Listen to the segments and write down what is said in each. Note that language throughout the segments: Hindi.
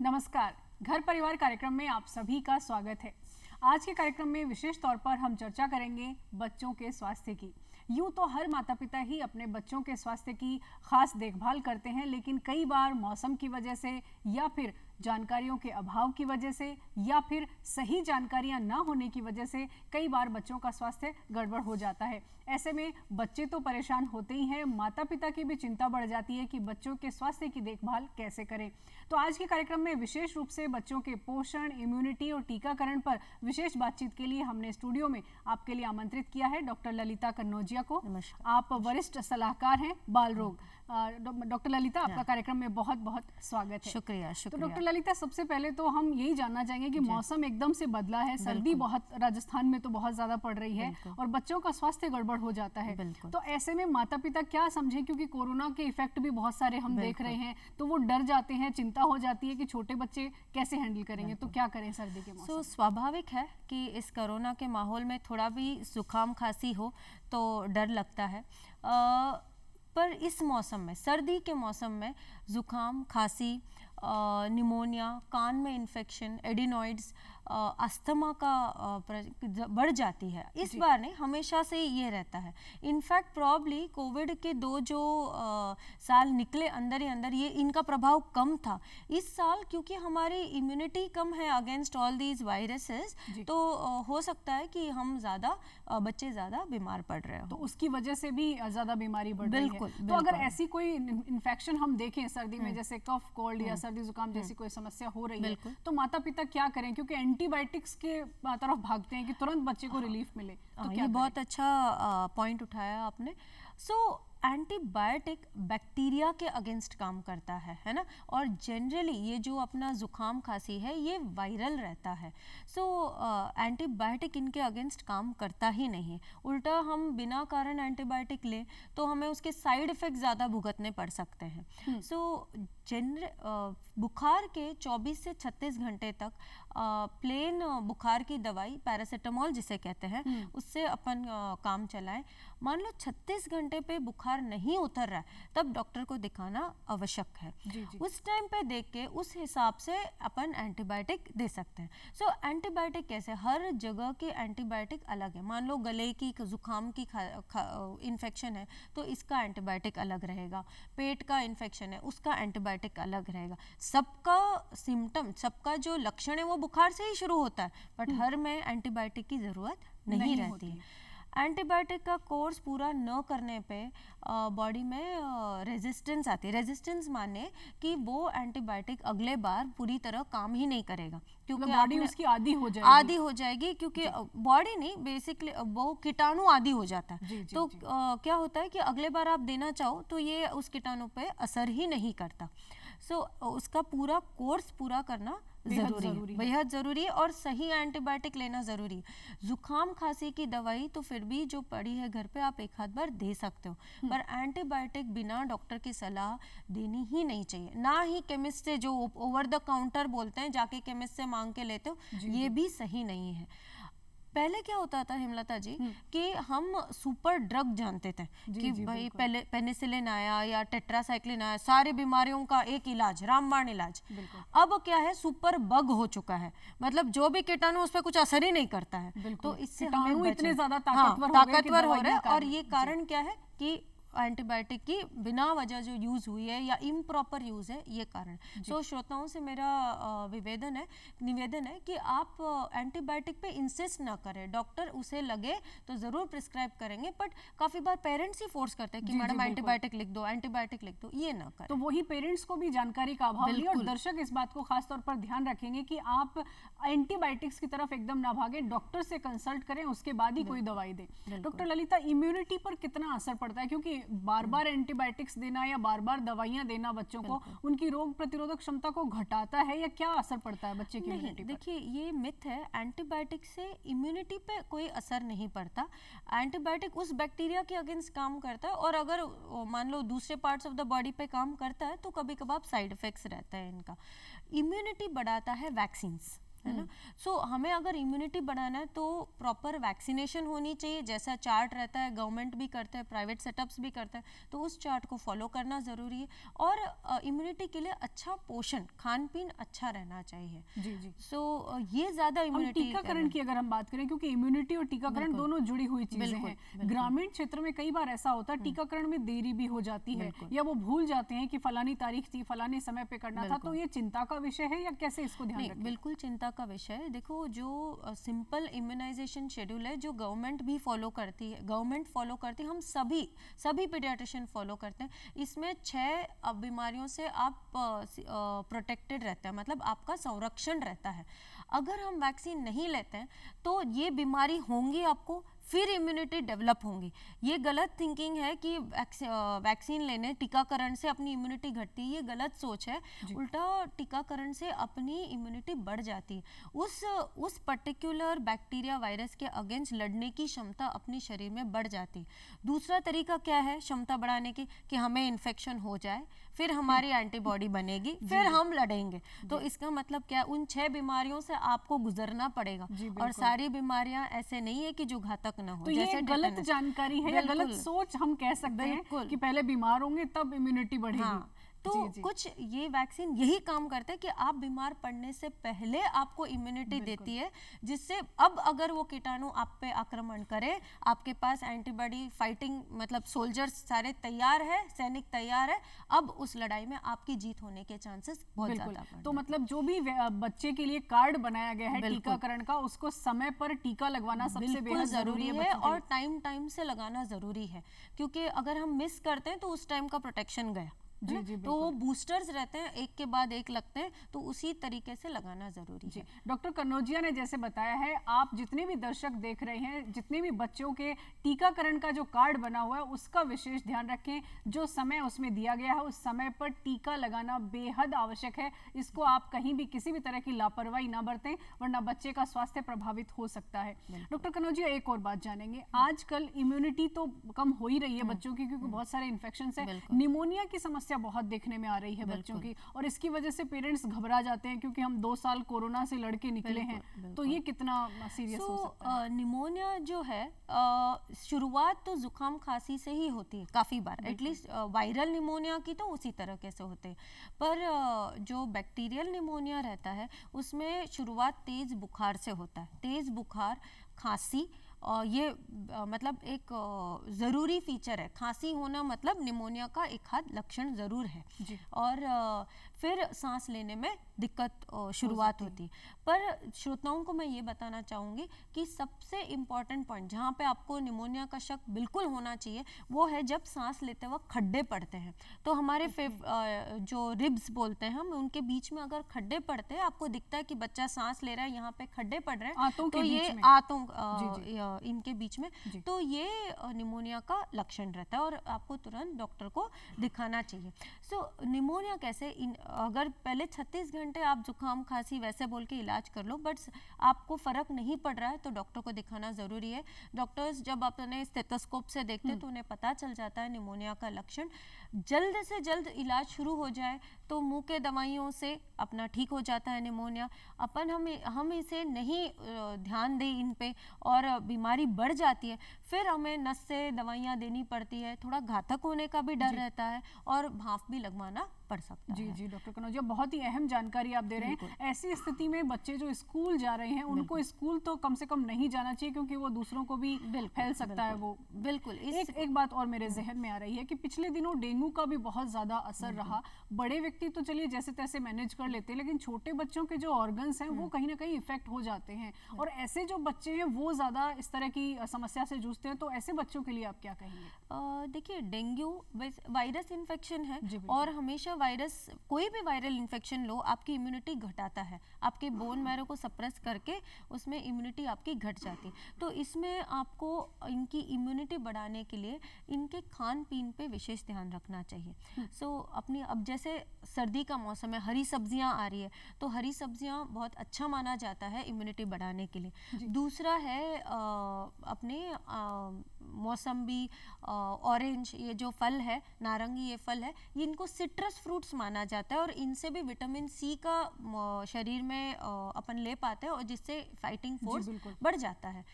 नमस्कार। घर परिवार कार्यक्रम में आप सभी का स्वागत है। आज के कार्यक्रम में विशेष तौर पर हम चर्चा करेंगे बच्चों के स्वास्थ्य की। यूँ तो हर माता पिता ही अपने बच्चों के स्वास्थ्य की खास देखभाल करते हैं, लेकिन कई बार मौसम की वजह से या फिर जानकारियों के अभाव की वजह से या फिर सही जानकारियां ना होने की वजह से कई बार बच्चों का स्वास्थ्य गड़बड़ हो जाता है। ऐसे में बच्चे तो परेशान होते ही हैं, माता पिता की भी चिंता बढ़ जाती है कि बच्चों के स्वास्थ्य की देखभाल कैसे करें। तो आज के कार्यक्रम में विशेष रूप से बच्चों के पोषण, इम्यूनिटी और टीकाकरण पर विशेष बातचीत के लिए हमने स्टूडियो में आपके लिए आमंत्रित किया है डॉक्टर ललिता कन्नौजिया को। आप वरिष्ठ सलाहकार हैं बाल रोग। डॉक्टर ललिता, आपका कार्यक्रम में बहुत बहुत स्वागत है। शुक्रिया। तो डॉक्टर ललिता, सबसे पहले तो हम यही जानना चाहेंगे कि मौसम एकदम से बदला है, सर्दी बहुत राजस्थान में तो बहुत ज्यादा पड़ रही है और बच्चों का स्वास्थ्य गड़बड़ हो जाता है। तो ऐसे में माता पिता क्या समझे, क्योंकि कोरोना के इफेक्ट भी बहुत सारे हम देख रहे हैं, तो वो डर जाते हैं, चिंता हो जाती है कि छोटे बच्चे कैसे हैंडल करेंगे। तो क्या करें सर्दी के मौसम? स्वाभाविक है कि इस कोरोना के माहौल में थोड़ा भी जुकाम खांसी हो तो डर लगता है। पर इस मौसम में, सर्दी के मौसम में जुकाम, खांसी, निमोनिया, कान में इन्फेक्शन, एडिनॉइड्स, अस्थमा का बढ़ जाती है। इस बार नहीं, हमेशा से ये रहता है। इनफैक्ट प्रॉब्ली कोविड के दो जो साल निकले अंदर ही अंदर, ये इनका प्रभाव कम था। इस साल क्योंकि हमारी इम्यूनिटी कम है अगेंस्ट ऑल दीज वायरसेस, तो हो सकता है कि हम बच्चे ज़्यादा बीमार पड़ रहे हो, तो उसकी वजह से भी ज़्यादा बीमारी बढ़ रही है। बिल्कुल। तो अगर ऐसी कोई इन्फेक्शन हम देखें सर्दी में, जैसे कफ, कोल्ड या सर्दी जुकाम जैसी कोई समस्या हो रही है, तो माता पिता क्या करें? क्योंकि एंटीबायोटिक्स के तरफ भागते हैं कि तुरंत बच्चे को रिलीफ मिले। तो ये बहुत अच्छा पॉइंट उठाया आपने। एंटीबायोटिक बैक्टीरिया के अगेंस्ट काम करता है ना, और जनरली ये जो अपना जुकाम खांसी है ये वायरल रहता है। एंटीबायोटिक इनके अगेंस्ट काम करता ही नहीं। उल्टा हम बिना कारण एंटीबायोटिक लें तो हमें उसके साइड इफ़ेक्ट ज़्यादा भुगतने पड़ सकते हैं। बुखार के 24 से 36 घंटे तक प्लेन बुखार की दवाई पैरासीटामोल जिसे कहते हैं, उससे अपन काम चलाएं। मान लो 36 घंटे पे बुखार नहीं उतर रहा है, तब डॉक्टर को दिखाना आवश्यक है। उस टाइम पे देख के उस हिसाब से अपन एंटीबायोटिक दे सकते हैं। एंटीबायोटिक कैसे, हर जगह के एंटीबायोटिक अलग है। मान लो गले की, जुकाम की इन्फेक्शन है तो इसका एंटीबायोटिक अलग रहेगा, पेट का इन्फेक्शन है उसका एंटीबायोटिक अलग रहेगा। सबका सिम्टम, सबका जो लक्षण है वो बुखार से ही शुरू होता है, बट हर में एंटीबायोटिक की ज़रूरत नहीं रहती है। एंटीबायोटिक का कोर्स पूरा न करने पे बॉडी में रेजिस्टेंस आती है। रेजिस्टेंस माने कि वो एंटीबायोटिक अगले बार पूरी तरह काम ही नहीं करेगा, क्योंकि बॉडी उसकी आदी हो जाएगी। क्योंकि बॉडी नहीं, बेसिकली वो कीटाणु आदी हो जाता है। तो क्या होता है कि अगले बार आप देना चाहो तो ये उस कीटाणु पे असर ही नहीं करता। उसका पूरा कोर्स पूरा करना बेहद जरूरी है और सही एंटीबायोटिक लेना जरूरी है। जुकाम खांसी की दवाई तो फिर भी जो पड़ी है घर पे आप एक आध बार दे सकते हो, पर एंटीबायोटिक बिना डॉक्टर की सलाह देनी ही नहीं चाहिए। ना ही केमिस्ट से, जो ओवर द काउंटर बोलते हैं, जाके केमिस्ट से मांग के लेते हो, ये भी सही नहीं है। पहले क्या होता था हेमलता जी कि हम सुपर ड्रग जानते थे कि भाई पहले पेनिसिलिन आया या टेट्रासाइक्लिन आया, सारी बीमारियों का एक इलाज, रामबाण इलाज। अब क्या है, सुपर बग हो चुका है, मतलब जो भी कीटाणु उस पर कुछ असर ही नहीं करता है। तो इससे हमें इतने ज्यादा ताकतवर हो रहे हैं। और ये कारण क्या है कि एंटीबायोटिक की बिना वजह जो यूज हुई है या इम्प्रॉपर यूज है, ये कारण। श्रोताओं से मेरा निवेदन है कि आप एंटीबायोटिक पे इंसिस्ट ना करें। डॉक्टर उसे लगे तो जरूर प्रिस्क्राइब करेंगे, बट काफी बार पेरेंट्स ही फोर्स करते हैं कि मैडम एंटीबायोटिक लिख दो, एंटीबायोटिक लिख दो। ये ना करें। तो वही पेरेंट्स को भी जानकारी का अभाव है, और दर्शक इस बात को खास तौर पर ध्यान रखेंगे कि आप एंटीबायोटिक्स की तरफ एकदम ना भागे, डॉक्टर से कंसल्ट करें, उसके बाद ही कोई दवाई दें। डॉक्टर ललिता, इम्यूनिटी पर कितना असर पड़ता है? क्योंकि बार बार एंटीबायोटिक्स देना या बार बार दवाइयां देना बच्चों को उनकी रोग प्रतिरोधक क्षमता को घटाता है, या क्या असर पड़ता है बच्चे की इम्यूनिटी पर? देखिए, ये मिथ है, एंटीबायोटिक से इम्यूनिटी पे कोई असर नहीं पड़ता। एंटीबायोटिक उस बैक्टीरिया के अगेंस्ट काम करता है, और अगर मान लो दूसरे पार्ट्स ऑफ द बॉडी पे काम करता है तो कभी कभार साइड इफेक्ट्स रहता है इनका। इम्यूनिटी बढ़ाता है वैक्सीन्स। है ना। सो हमें अगर इम्यूनिटी बढ़ाना है तो प्रॉपर वैक्सीनेशन होनी चाहिए, जैसा चार्ट रहता है, गवर्नमेंट भी करते हैं, प्राइवेट सेटअप्स भी करते हैं, तो उस चार्ट को फॉलो करना ज़रूरी है। और इम्यूनिटी के लिए अच्छा पोषण, खान पीन अच्छा रहना चाहिए। जी जी। सो ये ज़्यादा इम्यूनिटी। टीकाकरण की अगर हम बात करें, क्योंकि इम्यूनिटी और टीकाकरण दोनों जुड़ी हुई चीजें हैं, ग्रामीण क्षेत्र में कई बार ऐसा होता है टीकाकरण में देरी भी हो जाती है, या वो भूल जाते हैं कि फलानी तारीख थी, फलाने समय पे करना था, तो ये चिंता का विषय है या कैसे इसको ध्यान रखें? बिल्कुल चिंता का विषय है। देखो, जो सिंपल इम्यूनाइजेशन शेड्यूल है, जो गवर्नमेंट भी फॉलो करती है, हम सभी पीडियाट्रिशियन फॉलो करते हैं, इसमें 6 बीमारियों से आप प्रोटेक्टेड रहते हैं, मतलब आपका संरक्षण रहता है। अगर हम वैक्सीन नहीं लेते हैं तो ये बीमारी होंगी आपको, फिर इम्यूनिटी डेवलप होंगी। ये गलत थिंकिंग है कि वैक्सीन लेने, टीकाकरण से अपनी इम्यूनिटी घटती है, ये गलत सोच है। उल्टा टीकाकरण से अपनी इम्यूनिटी बढ़ जाती है, उस पर्टिकुलर बैक्टीरिया वायरस के अगेंस्ट लड़ने की क्षमता अपने शरीर में बढ़ जाती है। दूसरा तरीका क्या है क्षमता बढ़ाने की, कि हमें इन्फेक्शन हो जाए, फिर हमारी एंटीबॉडी बनेगी, फिर हम लड़ेंगे। तो इसका मतलब क्या, उन 6 बीमारियों से आपको गुजरना पड़ेगा, और सारी बीमारियां ऐसे नहीं है कि जो घातक ना हो। तो ये गलत जानकारी है या गलत सोच हम कह सकते हैं कि पहले बीमार होंगे तब इम्यूनिटी बढ़ेगी। हाँ, तो कुछ ये वैक्सीन यही काम करते हैं कि आप बीमार पड़ने से पहले आपको इम्यूनिटी देती है, जिससे अब अगर वो कीटाणु आप पे आक्रमण करे, आपके पास एंटीबॉडी फाइटिंग, मतलब सोल्जर्स सारे तैयार है, सैनिक तैयार है, अब उस लड़ाई में आपकी जीत होने के चांसेस बहुत ज्यादा। तो मतलब जो भी बच्चे के लिए कार्ड बनाया गया है टीकाकरण का, उसको समय पर टीका लगवाना सबसे बेहद जरूरी है, और टाइम से लगाना जरूरी है, क्योंकि अगर हम मिस करते हैं तो उस टाइम का प्रोटेक्शन गया। जी, तो वो बूस्टर्स रहते हैं, एक के बाद एक लगते हैं, तो उसी तरीके से लगाना जरूरी है। डॉक्टर कनौजिया ने जैसे बताया है, आप जितने भी दर्शक देख रहे हैं, जितने भी बच्चों के टीकाकरण का जो कार्ड बना हुआ है उसका विशेष ध्यान रखें। जो समय उसमें दिया गया है उस समय पर टीका लगाना बेहद आवश्यक है। इसको आप कहीं भी किसी भी तरह की लापरवाही ना बरतें, वरना बच्चे का स्वास्थ्य प्रभावित हो सकता है। डॉक्टर कनौजिया, एक और बात जानेंगे, आजकल इम्यूनिटी तो कम हो ही रही है बच्चों की, क्योंकि बहुत सारे इन्फेक्शन है, निमोनिया की समस्या बहुत देखने में आ रही है बच्चों की, और इसकी वजह से पेरेंट्स घबरा जाते हैं, क्योंकि हम 2 साल कोरोना से लड़के निकले हैं। तो ये कितना सीरियस हो सकता है? निमोनिया जो है, शुरुआत तो जुकाम खांसी से ही होती है काफी बार, एटलीस्ट वायरल निमोनिया की तो उसी तरह से होते हैं, पर जो बैक्टीरियल निमोनिया रहता है उसमें शुरुआत तेज बुखार से होता है। तेज बुखार, खांसी, और ये मतलब एक ज़रूरी फीचर है। खांसी होना मतलब निमोनिया का एक हाथ लक्षण ज़रूर है। और फिर सांस लेने में दिक्कत शुरुआत होती है। पर श्रोताओं को मैं ये बताना चाहूँगी कि सबसे इम्पॉर्टेंट पॉइंट जहाँ पे आपको निमोनिया का शक बिल्कुल होना चाहिए वो है जब सांस लेते वक्त खड्डे पड़ते हैं। तो हमारे जो रिब्स बोलते हैं हम, उनके बीच में अगर खड्डे पड़ते हैं, आपको दिखता है कि बच्चा सांस ले रहा है, यहाँ पे खड्डे पड़ रहे हैं, तो ये आंतों इनके बीच में, तो ये निमोनिया का लक्षण रहता है और आपको तुरंत डॉक्टर को दिखाना चाहिए। सो निमोनिया कैसे, अगर पहले 36 घंटे आप जुकाम खांसी वैसे बोल के इलाज कर लो, बट आपको फर्क नहीं पड़ रहा है तो डॉक्टर को दिखाना जरूरी है। डॉक्टर्स जब अपने स्टेथोस्कोप से देखते हैं तो उन्हें पता चल जाता है निमोनिया का लक्षण। जल्द से जल्द इलाज शुरू हो जाए तो मुंह के दवाइयों से अपना ठीक हो जाता है निमोनिया। हम इसे नहीं ध्यान दें इन पे और बीमारी बढ़ जाती है, फिर हमें नस से दवाइयाँ देनी पड़ती है, थोड़ा घातक होने का भी डर रहता है और भाप भी लगवाना पड़ सकता है। जी डॉक्टर कनौजिया, बहुत ही अहम जानकारी आप दे रहे हैं। ऐसी स्थिति में बच्चे जो स्कूल जा रहे हैं उनको स्कूल तो कम से कम नहीं जाना चाहिए, क्योंकि वो दूसरों को भी फैल सकता है। वो बिल्कुल। एक बात और मेरे जहन में आ रही है कि पिछले दिनों डेंगू का भी बहुत ज्यादा असर रहा। बड़े व्यक्ति तो चलिए जैसे तैसे मैनेज कर लेते हैं, लेकिन छोटे बच्चों के जो ऑर्गन्स हैं वो कहीं ना कहीं इफेक्ट हो जाते हैं, और ऐसे जो बच्चे हैं वो ज्यादा इस तरह की समस्या से जूझते हैं। तो ऐसे बच्चों के लिए आप क्या कहेंगे? देखिए, डेंगू वायरस इन्फेक्शन है और हमेशा वायरस, कोई भी वायरल इन्फेक्शन लो, आपकी इम्यूनिटी घटाता है, आपके बोन मैरो को सप्रेस करके उसमें इम्यूनिटी आपकी घट जाती है। तो इसमें आपको इनकी इम्यूनिटी बढ़ाने के लिए इनके खान पीन पे विशेष ध्यान रखना चाहिए। अपनी, अब जैसे सर्दी का मौसम है, हरी सब्जियां आ रही है, तो हरी सब्जियां बहुत अच्छा माना जाता है इम्यूनिटी बढ़ाने के लिए। दूसरा है अपने मौसम्बी, ऑरेंज, ये जो फल है, नारंगी ये फल है, ये इनको सिट्रस फ्रूट्स माना जाता है और इनसे भी विटामिन सी का शरीर में अपन ले पाते हैं और जिससे फाइटिंग फोर्स बढ़ जाता है।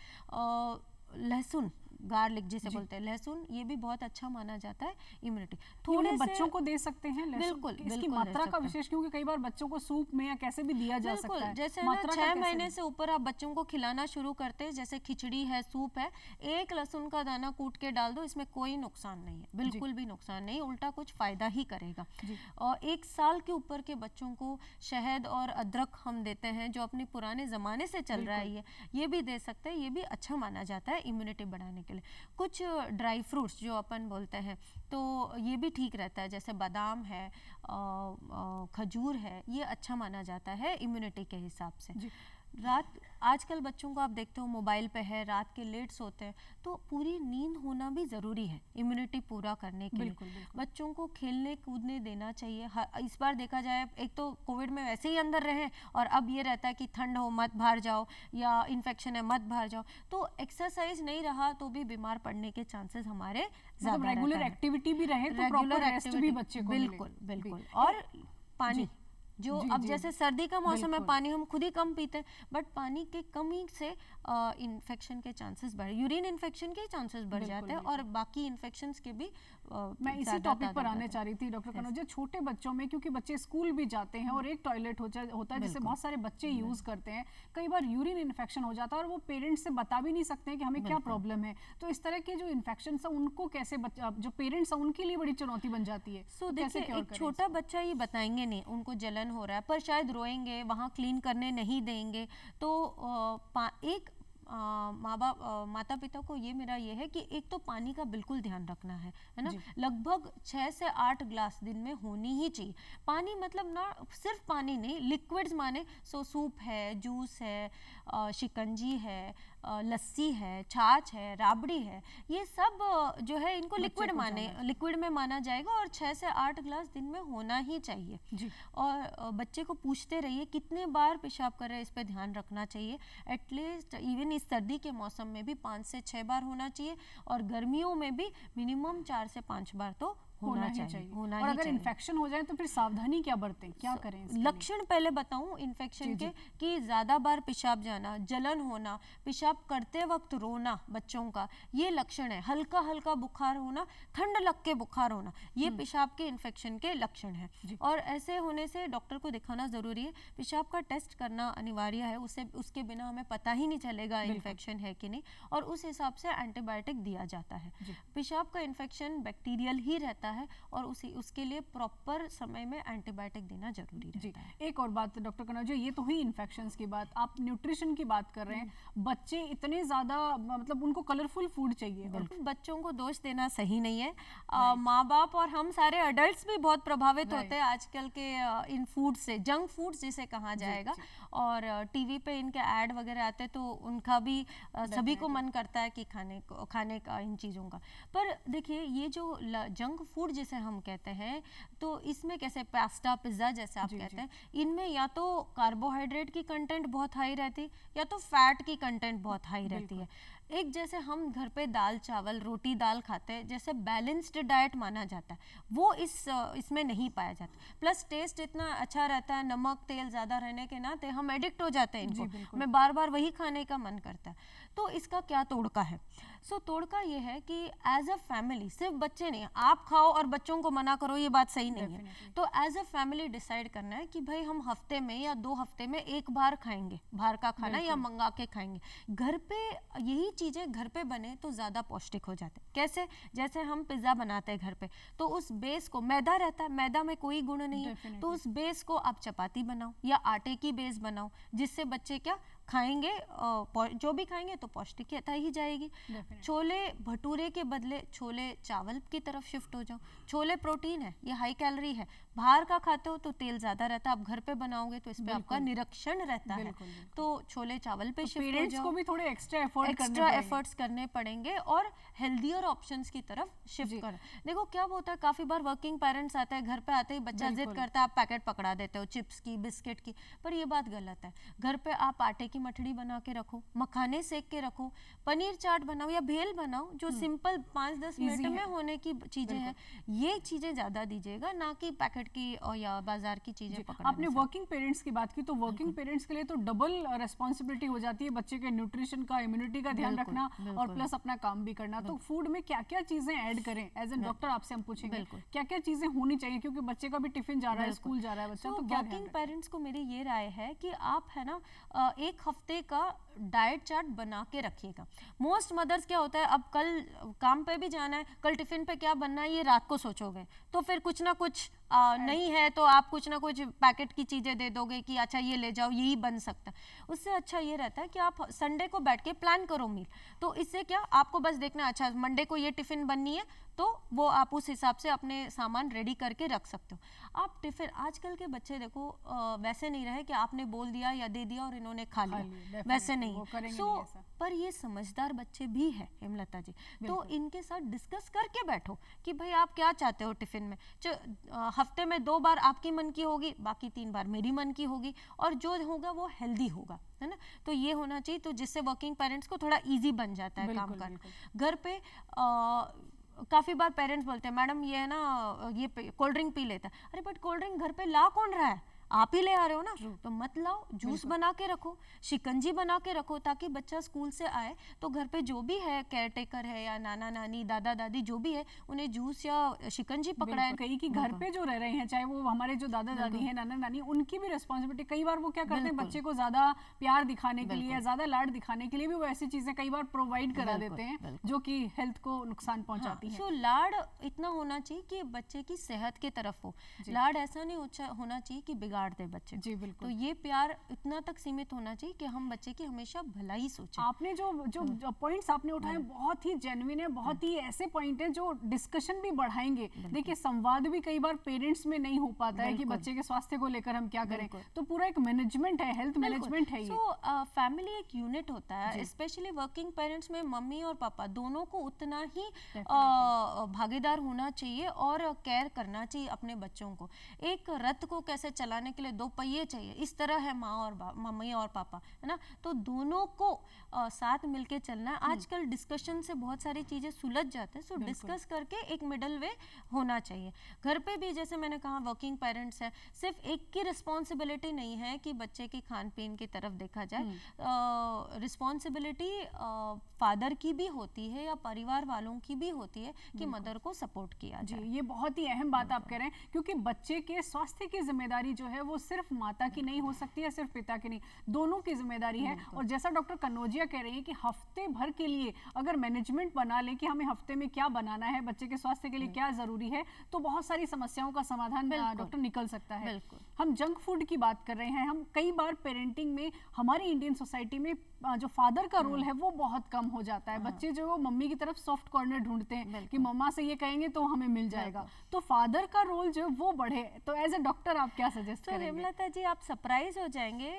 लहसुन, गार्लिक जिसे बोलते हैं, लहसुन, ये भी बहुत अच्छा माना जाता है इम्यूनिटी। थोड़े बच्चों को दे सकते हैं लहसुन? बिल्कुल, इसकी मात्रा का विशेष, क्योंकि कई बार बच्चों को सूप में या कैसे भी दिया जा सकता है। जैसे ना 6 महीने से ऊपर आप बच्चों को खिलाना शुरू करते हैं, जैसे खिचड़ी है, सूप है, एक लहसुन का दाना कूट के डाल दो, इसमें कोई नुकसान नहीं है, बिल्कुल भी नुकसान नहीं, उल्टा कुछ फायदा ही करेगा। और 1 साल के ऊपर के बच्चों को शहद और अदरक हम देते हैं, जो अपने पुराने जमाने से चल रहा है, ये भी दे सकते हैं, ये भी अच्छा माना जाता है इम्यूनिटी बढ़ाने के लिए। कुछ ड्राई फ्रूट्स जो अपन बोलते हैं, तो ये भी ठीक रहता है, जैसे बादाम है, खजूर है, ये अच्छा माना जाता है इम्यूनिटी के हिसाब से। रात, आजकल बच्चों को आप देखते हो मोबाइल पे है, रात के लेट सोते हैं, तो पूरी नींद होना भी ज़रूरी है इम्यूनिटी पूरा करने के लिए। बच्चों को खेलने कूदने देना चाहिए। इस बार देखा जाए, एक तो कोविड में वैसे ही अंदर रहे और अब ये रहता है कि ठंड हो मत बाहर जाओ या इन्फेक्शन है मत बाहर जाओ, तो एक्सरसाइज नहीं रहा तो भी बीमार पड़ने के चांसेस हमारे ज़्यादा। रेगुलर एक्टिविटी भी रहे तो प्रॉपर रेस्ट भी बच्चे को बिल्कुल बिल्कुल। और पानी, जो अब जैसे सर्दी का मौसम है, पानी हम खुद ही कम पीते हैं, बट पानी के कमी से इन्फेक्शन के चांसेस बढ़े, यूरिन इन्फेक्शन के चांसेस बढ़ जाते हैं और बाकी इन्फेक्शंस के भी। मैं इसी टॉपिक पर आने चाह रही थी डॉक्टर कनौजिया, छोटे बच्चों में, क्योंकि बच्चे स्कूल भी जाते हैं और एक टॉयलेट होता है जिसे बहुत सारे बच्चे यूज करते हैं, कई बार यूरिन इन्फेक्शन हो जाता है और वो पेरेंट्स से बता भी नहीं सकते कि हमें क्या प्रॉब्लम है, तो इस तरह के जो इन्फेक्शन है उनको कैसे, जो पेरेंट्स हैं उनके लिए बड़ी चुनौती बन जाती है। सो देखिए, एक छोटा बच्चा ये बताएंगे नहीं उनको जलन हो रहा है, पर शायद रोएंगे, वहाँ क्लीन करने नहीं देंगे, तो एक माता पिता को ये है कि एक तो पानी का बिल्कुल ध्यान रखना है ना, लगभग 6 से 8 ग्लास दिन में होनी ही चाहिए। पानी मतलब ना सिर्फ पानी नहीं, लिक्विड्स माने सूप है, जूस है, शिकंजी है, लस्सी है, छाछ है, राबड़ी है, ये सब जो है इनको लिक्विड में माना जाएगा और 6 से 8 ग्लास दिन में होना ही चाहिए। और बच्चे को पूछते रहिए कितने बार पेशाब कर रहे हैं, इस पे ध्यान रखना चाहिए। एटलीस्ट इवन इस सर्दी के मौसम में भी 5 से 6 बार होना चाहिए और गर्मियों में भी मिनिमम 4 से 5 बार तो होना चाहिए। और अगर इन्फेक्शन हो जाए तो फिर सावधानी क्या बरतें, क्या करें? लक्षण पहले बताऊं इन्फेक्शन के, कि ज्यादा बार पेशाब जाना, जलन होना, पेशाब करते वक्त रोना बच्चों का, ये लक्षण है। हल्का हल्का बुखार होना, ठंड लग के बुखार होना, ये पेशाब के इन्फेक्शन के लक्षण है और ऐसे होने से डॉक्टर को दिखाना जरूरी है। पेशाब का टेस्ट करना अनिवार्य है, उसके बिना हमें पता ही नहीं चलेगा इन्फेक्शन है कि नहीं, और उस हिसाब से एंटीबायोटिक दिया जाता है। पेशाब का इन्फेक्शन बैक्टीरियल ही रहता है और उसके लिए प्रॉपर समय में एंटीबायोटिक देना जरूरी रहता है। एक और बात डॉक्टर कनौजिया, ये तो हुई इन्फेक्शंस की बात, आप न्यूट्रिशन की बात कर रहे हैं। बच्चे इतने ज्यादा, मतलब उनको कलरफुल फूड चाहिए। बच्चों को दोष देना सही नहीं है, माँ बाप और हम सारे अडल्ट्स भी बहुत प्रभावित होते हैं आजकल के इन फूड से, जंक फूड जिसे कहा जाएगा। और टीवी पे इनके ऐड वगैरह आते तो उनका भी सभी को मन करता है कि खाने का इन चीज़ों का। पर देखिए, ये जो जंक फूड जिसे हम कहते हैं, तो इसमें कैसे पास्ता, पिज्ज़ा जैसे आप कहते हैं, इनमें या तो कार्बोहाइड्रेट की कंटेंट बहुत हाई रहती या तो फैट की कंटेंट बहुत हाई रहती है। एक जैसे हम घर पे दाल चावल रोटी दाल खाते हैं, जैसे बैलेंस्ड डाइट माना जाता है, वो इसमें नहीं पाया जाता। प्लस टेस्ट इतना अच्छा रहता है, नमक तेल ज़्यादा रहने के नाते हम एडिक्ट हो जाते हैं इनको, हमें बार बार वही खाने का मन करता है। तो इसका क्या तोड़का है? तोड़का ये है कि एज अ फैमिली, सिर्फ बच्चे नहीं, आप खाओ और बच्चों को मना करो, ये बात सही नहीं है। तो एज अ फैमिली डिसाइड करना है कि भाई हम हफ्ते में या 2 हफ्ते में एक बार खाएंगे बाहर का खाना या मंगा के खाएंगे। घर पे यही चीज़ें घर पे बने तो ज़्यादा पौष्टिक हो जाते हैं। कैसे? जैसे हम पिज़्ज़ा बनाते हैं घर पे, तो उस बेस को, मैदा रहता है, मैदा में कोई गुण नहीं है, तो उस बेस को आप चपाती बनाओ या आटे की बेस बनाओ, जिससे बच्चे क्या खाएंगे, जो भी खाएंगे तो पौष्टिकता ही जाएगी। छोले भटूरे के बदले छोले चावल की तरफ शिफ्ट हो जाओ। छोले प्रोटीन है, ये हाई कैलोरी है, बाहर का खाते हो तो तेल ज्यादा रहता है, आप घर पे बनाओगे तो इसमें आपका निरीक्षण रहता है, तो छोले चावल पे शिफ्ट हो जाओ। को भी थोड़े एक्स्ट्रा एफर्ट्स करने पड़ेंगे और हेल्दियर ऑप्शंस की तरफ शिफ्ट कर। देखो क्या होता है, काफी बार वर्किंग पेरेंट्स आते हैं, घर पे आते ही बच्चा जिद करता है, आप पैकेट पकड़ा देते हो चिप्स की, बिस्किट की, पर ये बात गलत है। घर पे आप आटे की की मठड़ी बना के रखो, मखाने सेक के रखो, पनीर चाट बनाओ या भेल बनाओ, जो सिंपल 5-10 मिनट में होने की चीजें हैं। ये चीजें ज्यादा दीजिएगा, ना कि पैकेट की और या बाजार की चीजें पकड़ने आपने वर्किंग पेरेंट्स की बात की, तो वर्किंग पेरेंट्स के लिए तो डबल रिस्पॉन्सिबिलिटी हो जाती है, बच्चे के न्यूट्रिशन का, इम्यूनिटी का ध्यान रखना और प्लस अपना काम भी करना। तो फूड में क्या क्या चीजें ऐड करें, एज एन डॉक्टर आपसे हम पूछेंगे क्या क्या चीजें होनी चाहिए, क्योंकि बच्चे का भी टिफिन जा रहा है, स्कूल जा रहा है बच्चा, तो क्या वर्किंग पेरेंट्स को मेरी ये राय है कि आप है ना एक हफ्ते का डाइट चार्ट बना के रखिएगा। मोस्ट मदर्स क्या होता है, अब कल काम पे भी जाना है, कल टिफिन पे क्या बनना है ये रात को सोचोगे, तो फिर कुछ ना कुछ नहीं है तो आप कुछ ना कुछ पैकेट की चीजें दे दोगे कि अच्छा ये ले जाओ, यही बन सकता है। उससे अच्छा ये रहता है कि आप संडे को बैठ के प्लान करो मील, तो इससे क्या आपको बस देखना अच्छा मंडे को ये टिफिन बननी है, तो वो आप उस हिसाब से अपने सामान रेडी करके रख सकते हो। आप टिफिन, आजकल के बच्चे देखो वैसे नहीं रहे कि आपने बोल दिया या दे दिया और इन्होंने खा लिया, वैसे नहीं। पर ये समझदार बच्चे भी हैं हेमलता जी, तो इनके साथ डिस्कस करके बैठो कि भाई आप क्या चाहते हो टिफिन में। हफ्ते में 2 बार आपकी मन की होगी, बाकी 3 बार मेरी मन की होगी, और जो होगा वो हेल्दी होगा, है ना। तो ये होना चाहिए, तो जिससे वर्किंग पेरेंट्स को थोड़ा इजी बन जाता है काम करना। घर पे काफी बार पेरेंट्स बोलते हैं मैडम ये है ना ये कोल्ड ड्रिंक पी लेता है। अरे बट कोल्ड ड्रिंक घर पे ला कौन रहा है, आप ही ले आ रहे हो ना, तो मत लाओ, जूस बना के रखो, शिकंजी बना के रखो, ताकि बच्चा स्कूल से आए तो घर पे जो भी है, केयर टेकर है या नाना नानी दादा दादी जो भी है, उन्हें जूस या शिकंजी पकड़ाए। कई कि घर पे जो रह रहे हैं, चाहे वो हमारे जो दादा दादी हैं, नाना नानी, उनकी भी रिस्पॉन्सिबिलिटी, कई बार वो क्या करते हैं बच्चे को ज्यादा प्यार दिखाने के लिए या ज्यादा लाड दिखाने के लिए भी वो ऐसी चीजें कई बार प्रोवाइड करा देते हैं जो कि हेल्थ को नुकसान पहुंचाती है। सो लाड इतना होना चाहिए कि बच्चे की सेहत की तरफ हो, लाड ऐसा नहीं होना चाहिए कि बिगाड़ दे बच्चे। जी बिल्कुल। तो ये प्यार इतना तक सीमित होना चाहिए कि हम बच्चे की हमेशा भलाई सोचें। आपने जो पॉइंट्स आपने उठाए बहुत ही जेन्युइन है, बहुत ही ऐसे पॉइंट हैं जो डिस्कशन भी बढ़ाएंगे। देखिए संवाद भी कई बार पेरेंट्स में नहीं हो पाता है कि बच्चे के स्वास्थ्य को लेकर हम क्या करें, तो पूरा एक मैनेजमेंट है, हेल्थ मैनेजमेंट है ये। सो फैमिली एक यूनिट होता है, स्पेशली वर्किंग पेरेंट्स में मम्मी और पापा दोनों को उतना ही भागीदार होना चाहिए और केयर करना चाहिए अपने बच्चों को। एक रथ को कैसे चलाने के लिए 2 पहिए चाहिए, इस तरह है माँ और मम्मी और पापा, है ना। तो दोनों को साथ मिलके चलना है। आजकल डिस्कशन से बहुत सारी चीजें सुलझ जाते हैं, सो डिस्कस करके एक मिडल वे होना चाहिए। घर पे भी जैसे मैंने कहा वर्किंग पेरेंट्स है, सिर्फ एक की रिस्पॉन्सिबिलिटी नहीं है कि बच्चे की खान पीन की तरफ देखा जाए, रिस्पॉन्सिबिलिटी फादर की भी होती है या परिवार वालों की भी होती है कि मदर को सपोर्ट किया जाए। ये बहुत ही अहम बात आप कह रहे हैं, क्योंकि बच्चे के स्वास्थ्य की जिम्मेदारी जो है वो सिर्फ माता की नहीं हो सकती है, सिर्फ पिता की नहीं, दोनों की जिम्मेदारी है। और जैसा डॉक्टर कनौजिया कह रही है कि हफ्ते भर के लिए अगर मैनेजमेंट बना ले कि हमें हफ्ते में क्या बनाना है, बच्चे के स्वास्थ्य के लिए क्या जरूरी है, तो बहुत सारी समस्याओं का समाधान डॉक्टर निकल सकता है। हम जंक फूड की बात कर रहे हैं, हम कई बार पेरेंटिंग में हमारी इंडियन सोसाइटी में जो फादर का रोल है वो बहुत कम हो जाता है। बच्चे जो मम्मी की तरफ सॉफ्ट कॉर्नर ढूंढते हैं कि मम्मा से ये कहेंगे तो हमें मिल जाएगा, तो फादर का रोल जो वो बढ़े, तो एज ए डॉक्टर आप क्या सजेस्ट करेंगे? हेमलता जी आप सरप्राइज हो जाएंगे,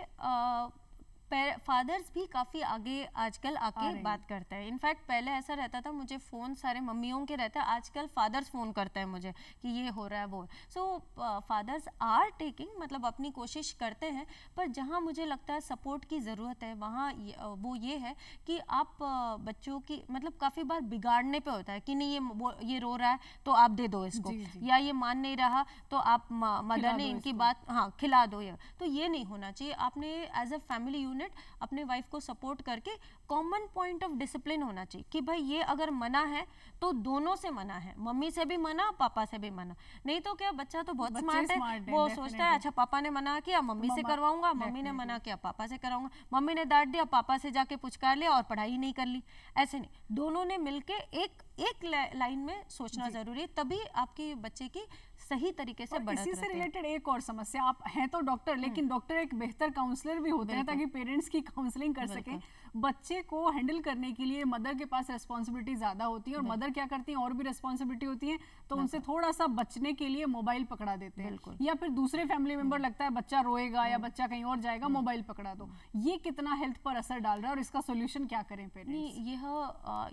फादर्स भी काफ़ी आगे आजकल आके बात करते हैं। इनफैक्ट पहले ऐसा रहता था मुझे फ़ोन सारे मम्मियों के रहता है, आजकल फादर्स फ़ोन करते हैं मुझे कि ये हो रहा है वो। सो फादर्स आर टेकिंग, मतलब अपनी कोशिश करते हैं, पर जहाँ मुझे लगता है सपोर्ट की ज़रूरत है वहाँ वो ये है कि आप बच्चों की मतलब काफ़ी बार बिगाड़ने पे होता है कि नहीं ये रो रहा है तो आप दे दो इसको, या ये मान नहीं रहा तो आप मदर ने इनकी बात खिला दो, तो ये नहीं होना चाहिए। आपने एज अ फैमिली यूनिट अपने वाइफ को सपोर्ट करके कॉमन पॉइंट ऑफ डिसिप्लिन होना चाहिए कि भाई ये अगर मना है तो दोनों से मना है, मम्मी से भी मना, पापा से भी मना। नहीं तो क्या, बच्चा तो बहुत स्मार्ट है, वो सोचता है अच्छा पापा ने मना किया मम्मी से करवाऊंगा, मम्मी ने मना किया पापा से कराऊंगा, मम्मी ने डांट दिया पापा से जाके पुचकार लिया और पढ़ाई नहीं कर ली। ऐसे नहीं, दोनों ने मिलके एक लाइन में सोचना जरूरी है, तभी आपके बच्चे की सही तरीके से बढ़त रहती है। इसी से रिलेटेड एक और समस्या, आप हैं तो डॉक्टर, लेकिन डॉक्टर एक बेहतर काउंसलर भी होते हैं ताकि पेरेंट्स की काउंसलिंग कर सकें। बच्चे को हैंडल करने के लिए मदर के पास रिस्पॉन्सिबिलिटी ज्यादा होती है और मदर क्या करती है और भी रिस्पॉन्सिबिलिटी होती है, तो उनसे थोड़ा सा बचने के लिए मोबाइल पकड़ा देते हैं, या फिर दूसरे फैमिली मेंबर लगता है बच्चा रोएगा या बच्चा कहीं और जाएगा, मोबाइल पकड़ा दो। ये कितना हेल्थ पर असर डाल रहा है और इसका सोल्यूशन क्या करें पेरेंट्स?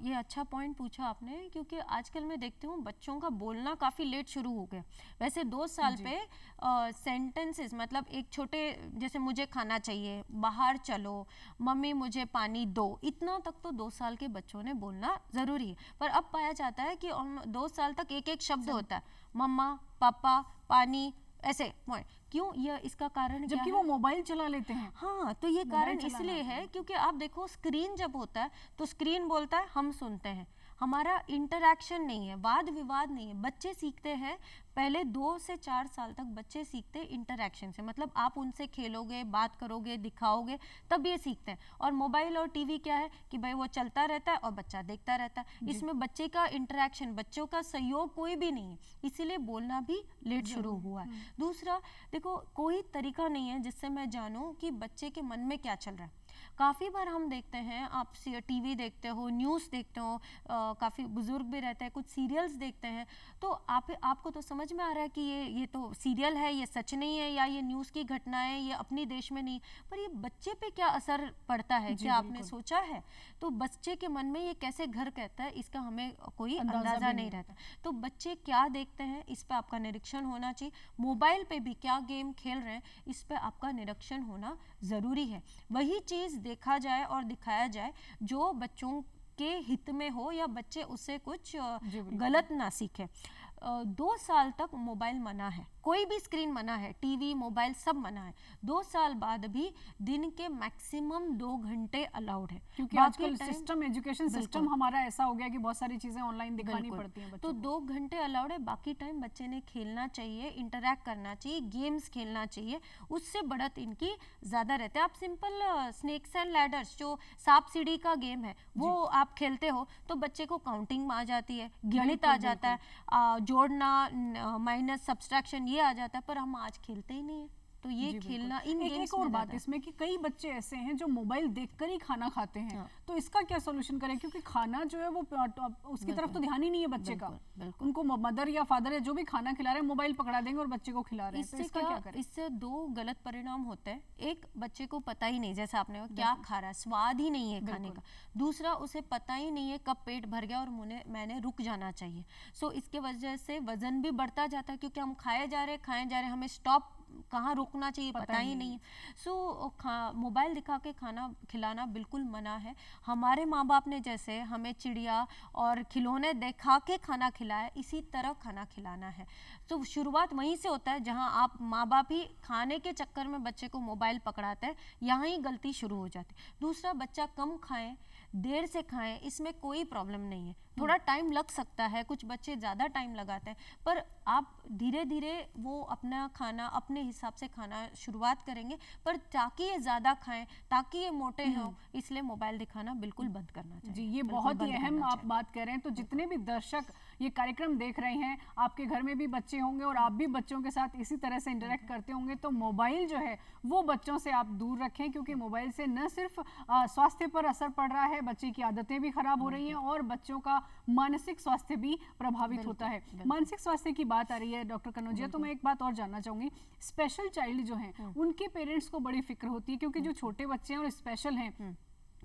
ये अच्छा पॉइंट पूछा आपने, क्योंकि आजकल मैं देखती हूँ बच्चों का बोलना काफी लेट शुरू हो गया। वैसे 2 साल पे सेंटेंसेस मतलब एक छोटे जैसे मुझे खाना चाहिए, बाहर चलो, मम्मी मुझे पानी दो, इतना तक तो 2 साल के बच्चों ने बोलना ज़रूरी है। पर अब पाया जाता है कि 2 साल तक एक एक शब्द होता है, मम्मा, पापा, पानी, ऐसे क्यों? ये इसका कारण क्या जबकि है? वो मोबाइल चला लेते हैं। हाँ, तो ये कारण इसलिए है क्योंकि आप देखो स्क्रीन जब होता है तो स्क्रीन बोलता है, हम सुनते हैं, हमारा इंटरैक्शन नहीं है, वाद विवाद नहीं है। बच्चे सीखते हैं, पहले 2 से 4 साल तक बच्चे सीखते हैं इंटरैक्शन से, मतलब आप उनसे खेलोगे, बात करोगे, दिखाओगे, तब ये सीखते हैं। और मोबाइल और टीवी क्या है कि भाई वो चलता रहता है और बच्चा देखता रहता है, इसमें बच्चे का इंटरैक्शन, बच्चों का सहयोग कोई भी नहीं है, इसीलिए बोलना भी लेट शुरू हुआ है। दूसरा देखो, कोई तरीका नहीं है जिससे मैं जानूं कि बच्चे के मन में क्या चल रहा है। काफ़ी बार हम देखते हैं, आप टीवी देखते हो, न्यूज़ देखते हो, काफ़ी बुजुर्ग भी रहते हैं, कुछ सीरियल्स देखते हैं, तो आपको तो समझ में आ रहा है कि ये तो सीरियल है, ये सच नहीं है, या ये न्यूज़ की घटना है, ये अपनी देश में नहीं, पर ये बच्चे पे क्या असर पड़ता है, क्या आपने सोचा है? तो बच्चे के मन में ये कैसे घर कहता है, इसका हमें कोई अंदाज़ा नहीं रहता। तो बच्चे क्या देखते हैं, इस पर आपका निरीक्षण होना चाहिए। मोबाइल पे भी क्या गेम खेल रहे हैं, इस पर आपका निरीक्षण होना ज़रूरी है। वही चीज़ देखा जाए और दिखाया जाए जो बच्चों के हित में हो, या बच्चे उससे कुछ गलत ना सीखे। 2 साल तक मोबाइल मना है, कोई भी स्क्रीन मना है, टीवी, मोबाइल सब मना है। 2 साल बाद भी दिन के मैक्सिमम 2 घंटे अलाउड है, क्योंकि आजकल सिस्टम, एजुकेशन सिस्टम हमारा ऐसा हो गया कि बहुत सारी चीजें ऑनलाइन दिखानी पड़ती हैं बच्चों तो 2 घंटे अलाउड है। बाकी टाइम बच्चे ने खेलना चाहिए, इंटरैक्ट करना चाहिए, गेम्स खेलना चाहिए, उससे बढ़त इनकी ज्यादा रहती है। आप सिंपल स्नेक्स एंड लैडर्स, जो सांप सीढ़ी का गेम है, वो आप खेलते हो तो बच्चे को काउंटिंग में आ जाती है, गणित आ जाता है, जोड़ना, माइनस, सब्सट्रैक्शन, ये आ जाता है, पर हम आज खेलते ही नहीं है। तो ये खेलना इन गेम्स में एक और बात इसमें कि कई बच्चे ऐसे हैं जो मोबाइल देखकर ही खाना खाते हैं, तो इसका क्या सॉल्यूशन करें? क्योंकि खाना जो है वो उसकी तरफ तो ध्यान ही नहीं है बच्चे का, उनको मदर या फादर है जो भी खाना खिला रहे हैं मोबाइल पकड़ा देंगे और बच्चे को खिला रहे हैं, तो इसका क्या करें? इससे 2 गलत परिणाम होते हैं। एक, बच्चे को पता ही नहीं, जैसा आपने क्या खा रहा है, स्वाद ही नहीं है खाने का। दूसरा, उसे पता ही नहीं है कब पेट भर गया और मैंने रुक जाना चाहिए। सो इसके वजह से वजन भी बढ़ता जाता है, क्योंकि हम खाए जा रहे, हमें स्टॉप कहाँ रोकना चाहिए पता ही नहीं है। सो मोबाइल दिखा के खाना खिलाना बिल्कुल मना है। हमारे माँ बाप ने जैसे हमें चिड़िया और खिलौने दिखा के खाना खिलाया, इसी तरह खाना खिलाना है। तो शुरुआत वहीं से होता है जहाँ आप माँ बाप ही खाने के चक्कर में बच्चे को मोबाइल पकड़ाते हैं, यहाँ ही गलती शुरू हो जाती है। दूसरा, बच्चा कम खाएं, देर से खाएं, इसमें कोई प्रॉब्लम नहीं है। थोड़ा टाइम लग सकता है, कुछ बच्चे ज़्यादा टाइम लगाते हैं, पर आप धीरे धीरे वो अपना खाना अपने हिसाब से खाना शुरुआत करेंगे, पर ताकि ये ज़्यादा खाएं, ताकि ये मोटे हों, इसलिए मोबाइल दिखाना बिल्कुल बंद करना चाहिए। जी, ये बहुत ही अहम आप बात कह रहे हैं। तो जितने भी दर्शक ये कार्यक्रम देख रहे हैं, आपके घर में भी बच्चे होंगे और आप भी बच्चों के साथ इसी तरह से इंटरेक्ट करते होंगे, तो मोबाइल जो है वो बच्चों से आप दूर रखें, क्योंकि मोबाइल से न सिर्फ स्वास्थ्य पर असर पड़ रहा है, बच्चे की आदतें भी खराब हो रही हैं और बच्चों का मानसिक स्वास्थ्य भी प्रभावित होता है। मानसिक स्वास्थ्य की बात आ रही है डॉक्टर कनौजिया, तो मैं एक बात और जानना चाहूंगी, स्पेशल चाइल्ड जो हैं उनके पेरेंट्स को बड़ी फिक्र होती है, क्योंकि जो छोटे बच्चे हैं और स्पेशल हैं,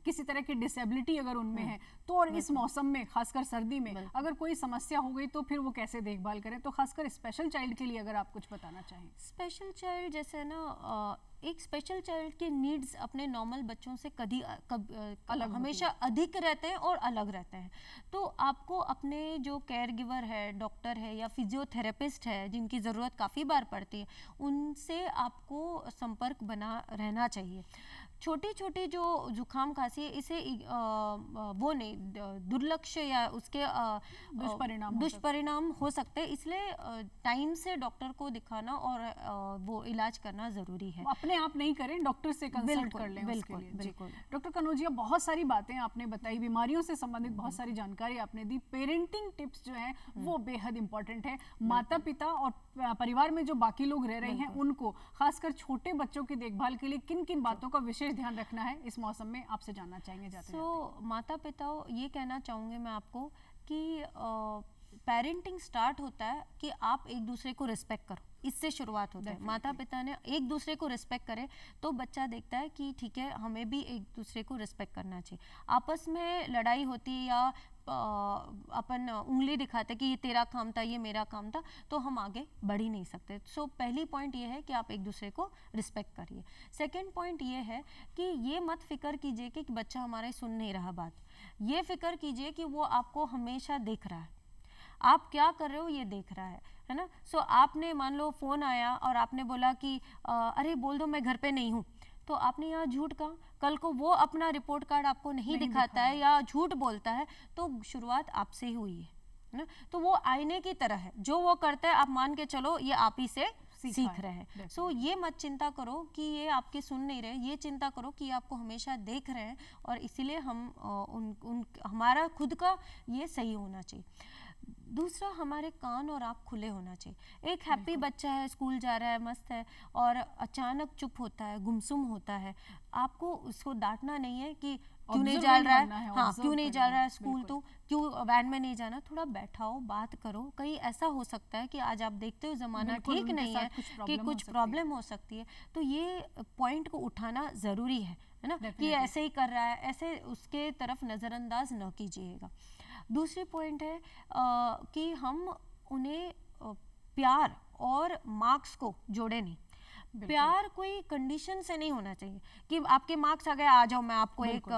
किसी तरह की डिसेबिलिटी अगर उनमें है तो, और इस मौसम में खासकर सर्दी में अगर कोई समस्या हो गई तो फिर वो कैसे देखभाल करें? तो खासकर स्पेशल चाइल्ड के लिए अगर आप कुछ बताना चाहें। स्पेशल चाइल्ड जैसे ना, एक स्पेशल चाइल्ड के नीड्स अपने नॉर्मल बच्चों से अलग हमेशा अधिक रहते हैं और अलग रहते हैं। तो आपको अपने जो केयर गिवर है, डॉक्टर है या फिजियोथेरेपिस्ट है, जिनकी ज़रूरत काफ़ी बार पड़ती है, उनसे आपको संपर्क बना रहना चाहिए। छोटी छोटी जो जुकाम खांसी है, इसे वो नहीं, दुर्लक्ष्य या उसके दुष्परिणाम हो सकते हैं, इसलिए टाइम से डॉक्टर को दिखाना और वो इलाज करना ज़रूरी है। अपने आप नहीं करें, डॉक्टर से कंसल्ट कर लें उसके लिए। बिल्कुल। डॉक्टर कनौजिया, बहुत सारी बातें आपने बताई, बीमारियों से संबंधित बहुत सारी जानकारी आपने दी। पेरेंटिंग टिप्स जो है वो बेहद इंपॉर्टेंट है। माता पिता और परिवार में जो बाकी लोग रह रहे हैं उनको, खासकर छोटे बच्चों की देखभाल के लिए किन किन बातों का विशेष ध्यान रखना है इस मौसम में, आपसे जानना चाहेंगे जाते जाते। माता पिता, ये कहना चाहूँगी मैं आपको कि पेरेंटिंग स्टार्ट होता है कि आप एक दूसरे को रिस्पेक्ट करो, इससे शुरुआत होता है। माता पिता ने एक दूसरे को रिस्पेक्ट करे तो बच्चा देखता है कि ठीक है, हमें भी एक दूसरे को रिस्पेक्ट करना चाहिए। आपस में लड़ाई होती है या अपन उंगली दिखाते कि ये तेरा काम था, ये मेरा काम था, तो हम आगे बढ़ ही नहीं सकते। सो पहली पॉइंट ये है कि आप एक दूसरे को रिस्पेक्ट करिए। सेकंड पॉइंट ये है कि ये मत फिक्र कीजिए कि बच्चा हमारे सुन नहीं रहा बात, ये फिक्र कीजिए कि वो आपको हमेशा देख रहा है, आप क्या कर रहे हो ये देख रहा है ना। सो आपने मान लो फ़ोन आया और आपने बोला कि अरे बोल दो मैं घर पे नहीं हूँ, तो आपने यहाँ झूठ कहा, कल को वो अपना रिपोर्ट कार्ड आपको नहीं दिखाता है या झूठ बोलता है, तो शुरुआत आपसे ही हुई है ना। तो वो आईने की तरह है, जो वो करता है आप मान के चलो ये आप ही से सीख रहे हैं। सो ये मत चिंता करो कि ये आपके सुन नहीं रहे, ये चिंता करो कि ये आपको हमेशा देख रहे हैं और इसीलिए हम हमारा खुद का ये सही होना चाहिए। दूसरा, हमारे कान और आँख खुले होना चाहिए। एक हैप्पी बच्चा है, स्कूल जा रहा है, मस्त है, और अचानक चुप होता है, गुमसुम होता है, आपको उसको डांटना नहीं है कि क्यों नहीं जा रहा है, हाँ क्यों नहीं जा रहा है स्कूल, तो क्यों वैन में नहीं जाना। थोड़ा बैठाओ, बात करो। कहीं ऐसा हो सकता है कि आज आप देखते हो ज़माना ठीक नहीं है कि कुछ प्रॉब्लम हो सकती है, तो ये पॉइंट को उठाना ज़रूरी है ना, कि ऐसे ही कर रहा है, ऐसे उसके तरफ नज़रअंदाज न कीजिएगा। दूसरी पॉइंट है कि हम उन्हें प्यार और मार्क्स को जोड़े नहीं। प्यार कोई कंडीशन से नहीं होना चाहिए कि आपके मार्क्स आ गए, आ जाओ मैं आपको एक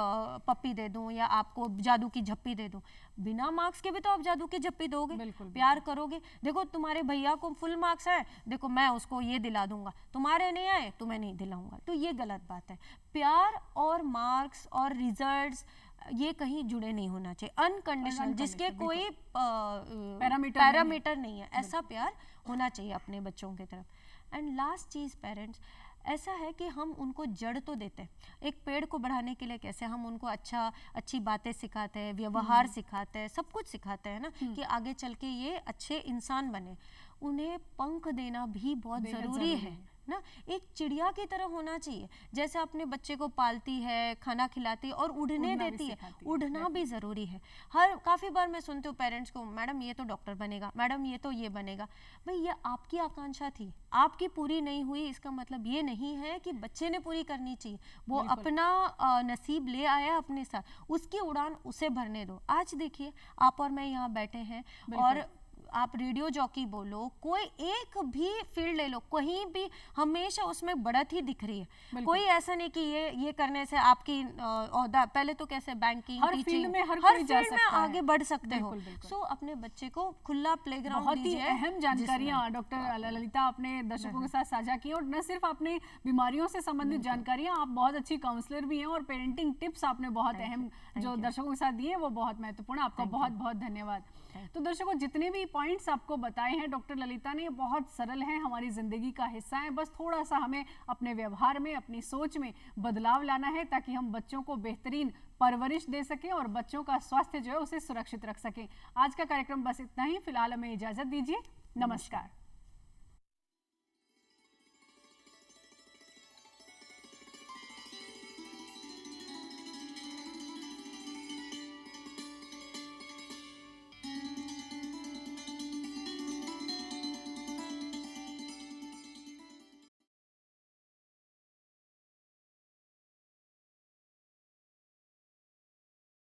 पप्पी दे दूं या आपको जादू की झप्पी दे दूं। बिना मार्क्स के भी तो आप जादू की झप्पी दोगे, प्यार करोगे। देखो तुम्हारे भैया को फुल मार्क्स आए, देखो मैं उसको ये दिला दूंगा, तुम्हारे नहीं आए तो मैं नहीं दिलाऊंगा, तो ये गलत बात है। प्यार और मार्क्स और रिजल्ट्स ये कहीं जुड़े नहीं होना चाहिए। अनकंडीशनल, जिसके कोई पैरामीटर नहीं है, ऐसा प्यार होना चाहिए अपने बच्चों की तरफ। एंड लास्ट चीज़, पेरेंट्स, ऐसा है कि हम उनको जड़ तो देते हैं। एक पेड़ को बढ़ाने के लिए कैसे हम उनको अच्छी बातें सिखाते हैं, व्यवहार सिखाते हैं, सब कुछ सिखाते हैं ना, कि आगे चल के ये अच्छे इंसान बने। उन्हें पंख देना भी बहुत ज़रूरी है ना। एक चिड़िया की तरह होना चाहिए, जैसे अपने बच्चे को पालती है, खाना खिलाती है और उड़ने देती है, उड़ना भी ज़रूरी है। काफ़ी बार मैं सुनती हूँ पेरेंट्स को, मैडम ये तो डॉक्टर बनेगा, मैडम ये तो ये बनेगा। भाई ये आपकी आकांक्षा थी, आपकी पूरी नहीं हुई, इसका मतलब ये नहीं है कि बच्चे ने पूरी करनी चाहिए। वो अपना नसीब ले आया अपने साथ, उसकी उड़ान उसे भरने दो। आज देखिए आप और मैं यहाँ बैठे हैं, और आप रेडियो जॉकी बोलो, कोई एक भी फील्ड ले लो, कहीं भी हमेशा उसमें बढ़त ही दिख रही है। कोई ऐसा नहीं कि ये करने से आपकी ओहदा, पहले तो कैसे बैंकिंग, हर फील्ड में हर फील्ड में आगे बढ़ सकते हो। सो अपने बच्चे को खुला प्लेग्राउंड दीजिए। बहुत ही अहम जानकारियां डॉक्टर ललिता आपने दर्शकों के साथ साझा की, और न सिर्फ आपने बीमारियों से संबंधित जानकारियां, आप बहुत अच्छी काउंसलर भी हैं, और पेरेंटिंग टिप्स आपने बहुत अहम जो दर्शकों के साथ दिए वो बहुत महत्वपूर्ण। आपका बहुत बहुत धन्यवाद। तो दर्शकों, जितने भी पॉइंट्स आपको बताए हैं डॉक्टर ललिता ने, बहुत सरल हैं, हमारी ज़िंदगी का हिस्सा है। बस थोड़ा सा हमें अपने व्यवहार में, अपनी सोच में बदलाव लाना है, ताकि हम बच्चों को बेहतरीन परवरिश दे सकें और बच्चों का स्वास्थ्य जो है उसे सुरक्षित रख सकें। आज का कार्यक्रम बस इतना ही। फिलहाल हमें इजाज़त दीजिए। नमस्कार।